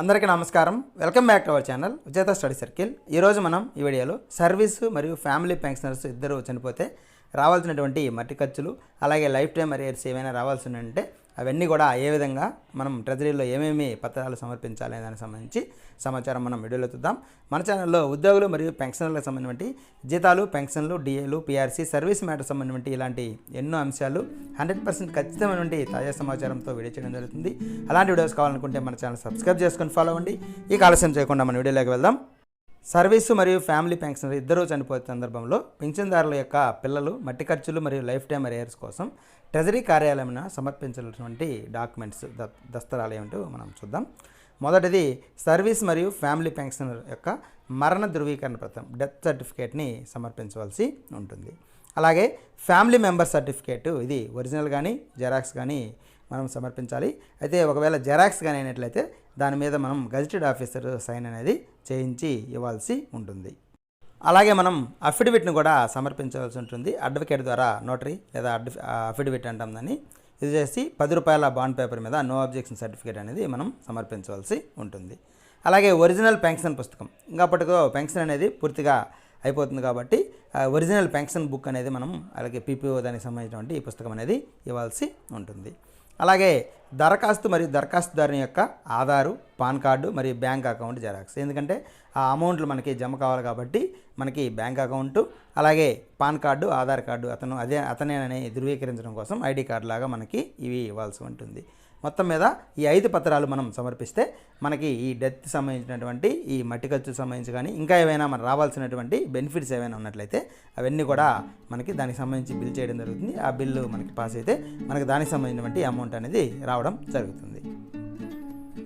అందరికీ నమస్కారం. Welcome back to our channel విజేత స్టడీ సర్కిల్. ఈరోజు మనం ఈ వీడియోలో సర్వీసు మరియు ఫ్యామిలీ పెన్షనర్స్ ఇద్దరు చనిపోతే రావాల్సినటువంటి మట్టి ఖర్చులు అలాగే లైఫ్ టైం అరియర్స్ ఏమైనా రావాల్సి ఉంటే అవన్నీ కూడా ఏ విధంగా మనం ట్రెజరీలో ఏమేమి పత్రాలు సమర్పించాలి అనే దానికి సంబంధించి సమాచారం మనం వీడియోలో చూద్దాం. మన ఛానల్లో ఉద్యోగులు మరియు పెన్షనర్లకు సంబంధించి జీతాలు, పెన్షన్లు, డిఏలు, పిఆర్సీ, సర్వీస్ మ్యాటర్ సంబంధించి ఇలాంటి ఎన్నో అంశాలు 100% ఖచ్చితమైనటువంటి తాజా సమాచారంతో వీడియో చేయడం జరుగుతుంది. అలాంటి వీడియోస్ కావాలనుకుంటే మన ఛానల్ సబ్స్క్రైబ్ చేసుకొని ఫాలో అవ్వండి. ఈ ఆలస్యం చేయకుండా మన వీడియోలోకి వెళ్దాం. సర్వీసు మరియు ఫ్యామిలీ పెన్షనర్ ఇద్దరూ చనిపోయే సందర్భంలో పింఛన్దారుల యొక్క పిల్లలు మట్టి ఖర్చులు మరియు లైఫ్ టైం అరియర్స్ కోసం ట్రెజరీ కార్యాలయంలో సమర్పించాల్సినటువంటి డాక్యుమెంట్స్ దస్తరాలు ఏమిటో మనం చూద్దాం. మొదటిది సర్వీస్ మరియు ఫ్యామిలీ పెన్షనర్ యొక్క మరణ ధృవీకరణ పత్రం డెత్ సర్టిఫికేట్ని సమర్పించవలసి ఉంటుంది. అలాగే ఫ్యామిలీ మెంబర్ సర్టిఫికేట్ ఇది ఒరిజినల్ కానీ జెరాక్స్ కానీ మనం సమర్పించాలి. అయితే ఒకవేళ జెరాక్స్ కానీ అయినట్లయితే దాని మీద మనం గజిటెడ్ ఆఫీసర్ సైన్ అనేది చేయించి ఇవ్వాల్సి ఉంటుంది. అలాగే మనం అఫిడవిట్ను కూడా సమర్పించవలసి ఉంటుంది. అడ్వకేట్ ద్వారా నోటరీ లేదా అఫిడవిట్ అంటాం దాన్ని. ఇది చేసి ₹10 బాండ్ పేపర్ మీద నో అబ్జెక్షన్ సర్టిఫికేట్ అనేది మనం సమర్పించవలసి ఉంటుంది. అలాగే ఒరిజినల్ పెన్షన్ పుస్తకం, ఇంకప్పటికో పెన్షన్ అనేది పూర్తిగా అయిపోతుంది కాబట్టి ఒరిజినల్ పెన్షన్ బుక్ అనేది మనం అలాగే పీపీఓ దానికి సంబంధించినటువంటి ఈ పుస్తకం అనేది ఇవ్వాల్సి ఉంటుంది. అలాగే దరఖాస్తు మరియు దరఖాస్తుదారుని యొక్క ఆధారు, పాన్ కార్డు మరియు బ్యాంక్ అకౌంట్ జెరాక్స్. ఎందుకంటే ఆ అమౌంట్లు మనకి జమ కావాలి కాబట్టి మనకి బ్యాంక్ అకౌంటు అలాగే పాన్ కార్డు, ఆధార్ కార్డు అతనేనని ధృవీకరించడం కోసం ఐడి కార్డు లాగా మనకి ఇవి ఇవ్వాల్సి ఉంటుంది. మొత్తం మీద ఈ 5 పత్రాలు మనం సమర్పిస్తే మనకి ఈ డెత్ సంబంధించినటువంటి ఈ మట్టి ఖర్చుకు సంబంధించి కానీ ఇంకా ఏవైనా మన రావాల్సినటువంటి బెనిఫిట్స్ ఏవైనా ఉన్నట్లయితే అవన్నీ కూడా మనకి దానికి సంబంధించి బిల్ చేయడం జరుగుతుంది. ఆ బిల్లు మనకి పాస్ అయితే మనకి దానికి సంబంధించినటువంటి అమౌంట్ అనేది రావడం జరుగుతుంది.